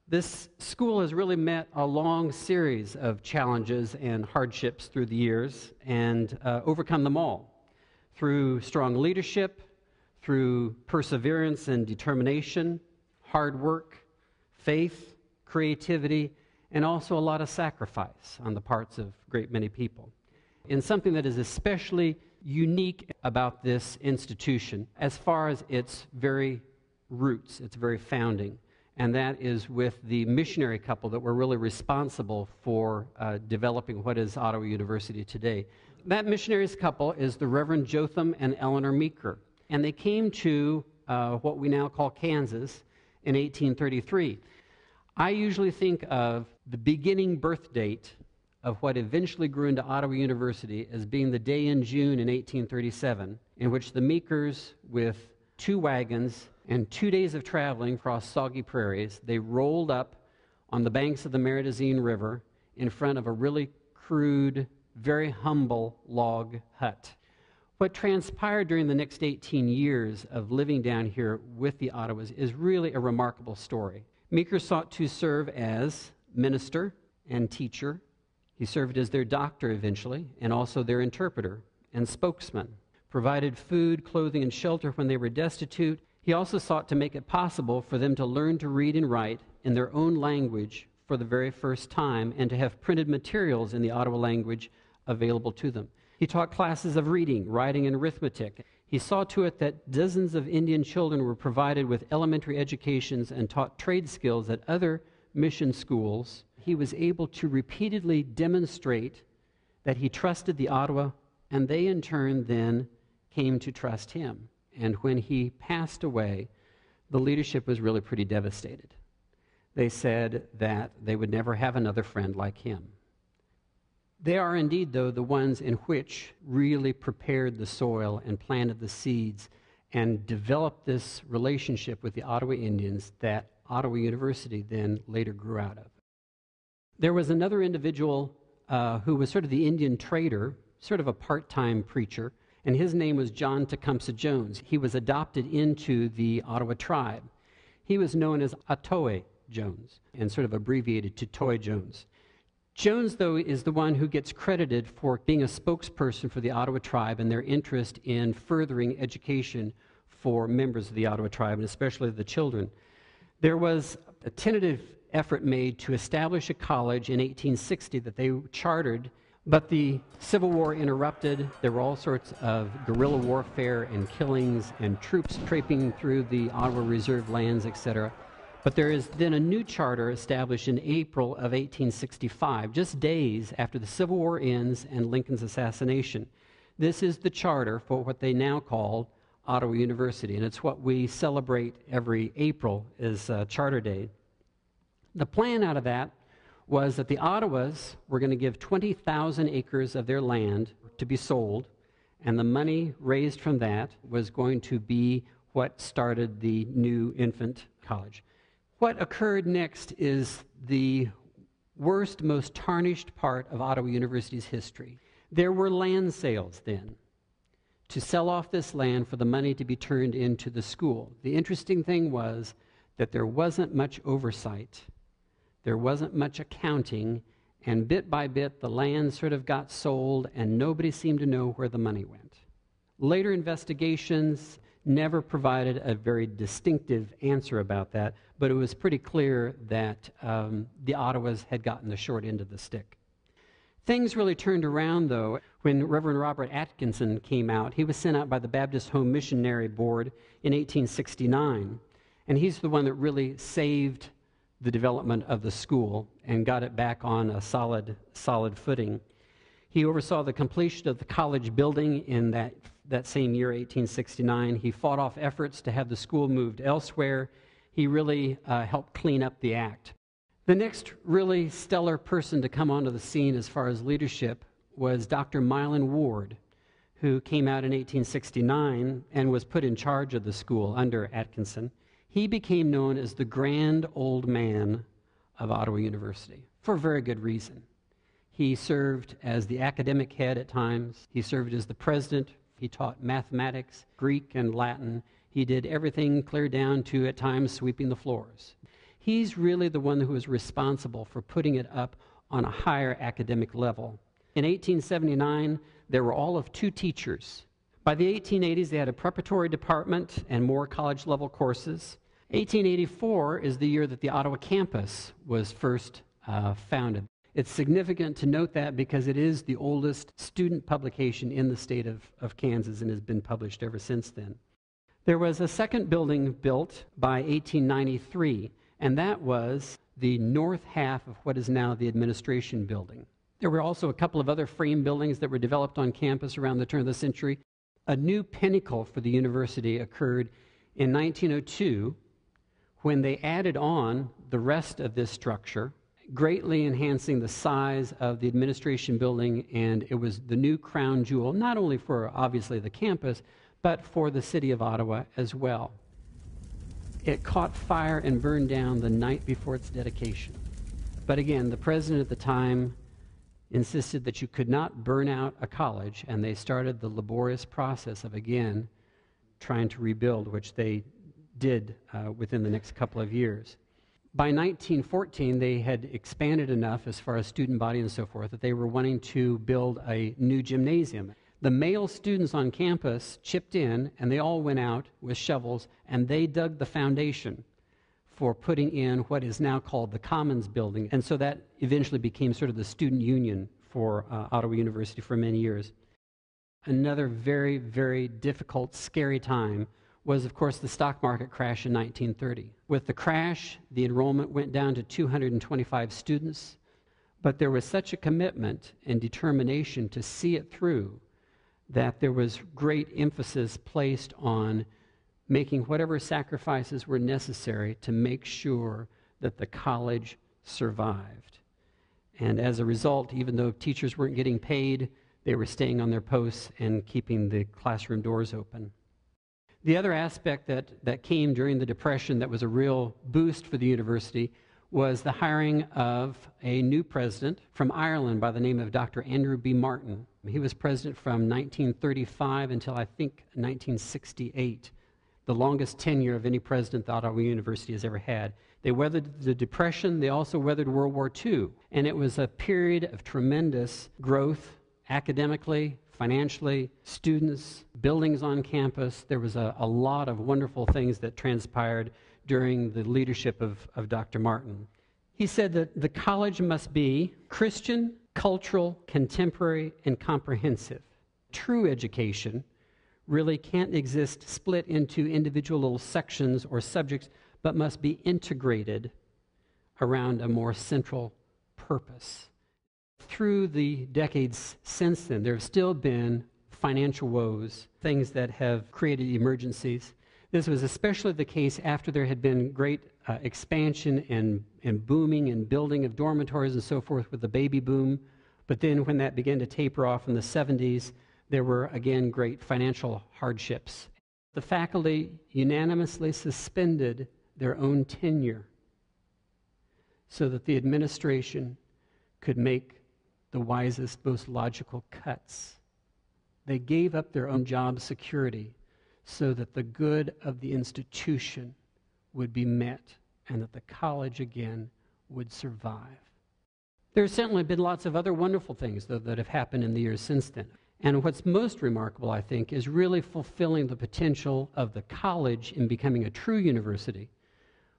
This school has really met a long series of challenges and hardships through the years and overcome them all through strong leadership, through perseverance and determination, hard work, faith, creativity, and also a lot of sacrifice on the parts of a great many people. And something that is especially unique about this institution as far as its very roots, its very founding, and that is with the missionary couple that were really responsible for developing what is Ottawa University today. That missionaries couple is the Reverend Jotham and Eleanor Meeker, and they came to what we now call Kansas in 1833. I usually think of the beginning birth date of what eventually grew into Ottawa University as being the day in June in 1837, in which the Meekers, with 2 wagons and 2 days of traveling across soggy prairies, they rolled up on the banks of the Meridazine River in front of a really crude, very humble log hut. What transpired during the next 18 years of living down here with the Ottawas is really a remarkable story. Meeker sought to serve as minister and teacher. He served as their doctor eventually, and also their interpreter and spokesman, provided food, clothing, and shelter when they were destitute. He also sought to make it possible for them to learn to read and write in their own language for the very first time and to have printed materials in the Ottawa language available to them. He taught classes of reading, writing, and arithmetic. He saw to it that dozens of Indian children were provided with elementary educations and taught trade skills at other mission schools. He was able to repeatedly demonstrate that he trusted the Ottawa, and they in turn then came to trust him. And when he passed away, the leadership was really pretty devastated. They said that they would never have another friend like him. They are indeed, though, the ones in which really prepared the soil and planted the seeds and developed this relationship with the Ottawa Indians that Ottawa University then later grew out of. There was another individual who was sort of the Indian trader, sort of a part-time preacher, and his name was John Tecumseh Jones. He was adopted into the Ottawa tribe. He was known as Atoe Jones, and sort of abbreviated to Toy Jones. Jones, though, is the one who gets credited for being a spokesperson for the Ottawa tribe and their interest in furthering education for members of the Ottawa tribe, and especially the children. There was a tentative effort made to establish a college in 1860 that they chartered, but the Civil War interrupted. There were all sorts of guerrilla warfare and killings and troops traipsing through the Ottawa Reserve lands, etc. But there is then a new charter established in April of 1865, just days after the Civil War ends and Lincoln's assassination. This is the charter for what they now call Ottawa University, and it's what we celebrate every April as Charter Day. The plan out of that was that the Ottawas were going to give 20,000 acres of their land to be sold, and the money raised from that was going to be what started the new infant college. What occurred next is the worst, most tarnished part of Ottawa University's history. There were land sales then to sell off this land for the money to be turned into the school. The interesting thing was that there wasn't much oversight. There wasn't much accounting, and bit by bit the land sort of got sold and nobody seemed to know where the money went. Later investigations never provided a very distinctive answer about that, but it was pretty clear that the Ottawas had gotten the short end of the stick. Things really turned around, though, when Reverend Robert Atkinson came out. He was sent out by the Baptist Home Missionary Board in 1869, and he's the one that really saved the development of the school and got it back on a solid footing. He oversaw the completion of the college building in that same year, 1869. He fought off efforts to have the school moved elsewhere. He really helped clean up the act. The next really stellar person to come onto the scene as far as leadership was Dr. Milan Ward, who came out in 1869 and was put in charge of the school under Atkinson. He became known as the grand old man of Ottawa University for a very good reason. He served as the academic head at times. He served as the president. He taught mathematics, Greek, and Latin. He did everything clear down to, at times, sweeping the floors. He's really the one who was responsible for putting it up on a higher academic level. In 1879, there were all of 2 teachers. By the 1880s, they had a preparatory department and more college-level courses. 1884 is the year that the Ottawa campus was first founded. It's significant to note that because it is the oldest student publication in the state of Kansas and has been published ever since then. There was a second building built by 1893, and that was the north half of what is now the administration building. There were also a couple of other frame buildings that were developed on campus around the turn of the century. A new pinnacle for the university occurred in 1902 when they added on the rest of this structure, greatly enhancing the size of the administration building, and it was the new crown jewel, not only for obviously the campus, but for the city of Ottawa as well. It caught fire and burned down the night before its dedication. But again, the president at the time insisted that you could not burn out a college, and they started the laborious process of, again, trying to rebuild, which they did within the next couple of years. By 1914, they had expanded enough as far as student body and so forth that they were wanting to build a new gymnasium. The male students on campus chipped in, and they all went out with shovels, and they dug the foundation for putting in what is now called the Commons Building. And so that eventually became sort of the student union for Ottawa University for many years. Another very, very difficult, scary time was, of course, the stock market crash in 1930. With the crash, the enrollment went down to 225 students, but there was such a commitment and determination to see it through that there was great emphasis placed on making whatever sacrifices were necessary to make sure that the college survived. And as a result, even though teachers weren't getting paid, they were staying on their posts and keeping the classroom doors open. The other aspect that came during the Depression that was a real boost for the university was the hiring of a new president from Ireland by the name of Dr. Andrew B. Martin. He was president from 1935 until I think 1968, the longest tenure of any president that Ottawa University has ever had. They weathered the Depression. They also weathered World War II. And it was a period of tremendous growth academically, financially, students, buildings on campus. There was a lot of wonderful things that transpired during the leadership of Dr. Martin. He said that the college must be Christian, cultural, contemporary, and comprehensive. True education really can't exist split into individual little sections or subjects, but must be integrated around a more central purpose. Through the decades since then, there have still been financial woes, things that have created emergencies. This was especially the case after there had been great expansion and booming and building of dormitories and so forth with the baby boom. But then when that began to taper off in the 70s, there were again great financial hardships. The faculty unanimously suspended their own tenure so that the administration could make the wisest, most logical cuts. They gave up their own job security so that the good of the institution would be met and that the college again would survive. There's certainly been lots of other wonderful things, though, that have happened in the years since then. And what's most remarkable, I think, is really fulfilling the potential of the college in becoming a true university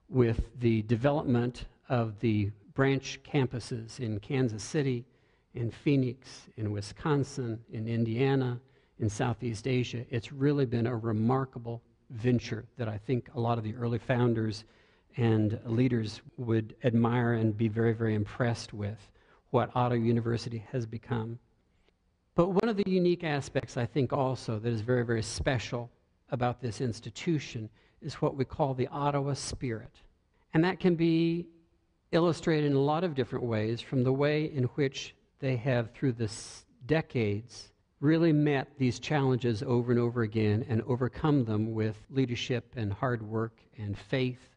with the development of the branch campuses in Kansas City, in Phoenix, in Wisconsin, in Indiana, in Southeast Asia. It's really been a remarkable venture that I think a lot of the early founders and leaders would admire and be very, very impressed with what Ottawa University has become. But one of the unique aspects, I think, also that is very, very special about this institution is what we call the Ottawa Spirit. And that can be illustrated in a lot of different ways, from the way in which they have, through the decades, really met these challenges over and over again and overcome them with leadership and hard work and faith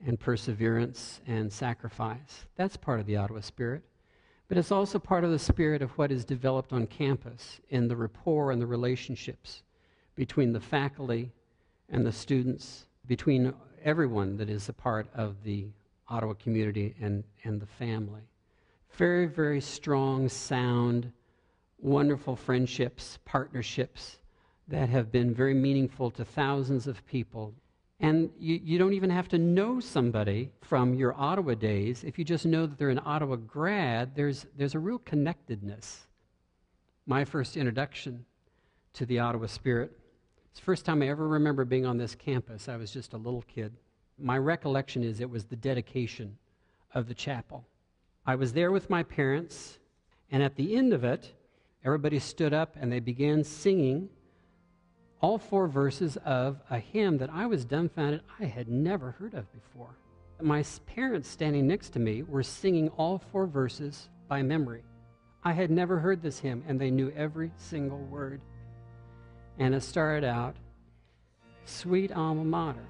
and perseverance and sacrifice. That's part of the Ottawa Spirit. But it's also part of the spirit of what is developed on campus in the rapport and the relationships between the faculty and the students, between everyone that is a part of the Ottawa community and the family. Very, very strong, sound, wonderful friendships, partnerships that have been very meaningful to thousands of people. And you don't even have to know somebody from your Ottawa days. If you just know that they're an Ottawa grad, there's a real connectedness. My first introduction to the Ottawa Spirit, it's the first time I ever remember being on this campus. I was just a little kid. My recollection is it was the dedication of the chapel. I was there with my parents, and at the end of it, everybody stood up and they began singing all 4 verses of a hymn that I was dumbfounded I had never heard of before. My parents standing next to me were singing all 4 verses by memory. I had never heard this hymn, and they knew every single word. And it started out, "Sweet alma mater,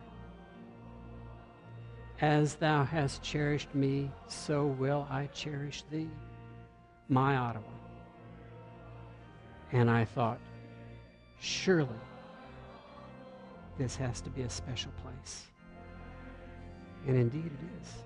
as thou hast cherished me, so will I cherish thee, my Ottawa." And I thought, surely this has to be a special place. And indeed it is.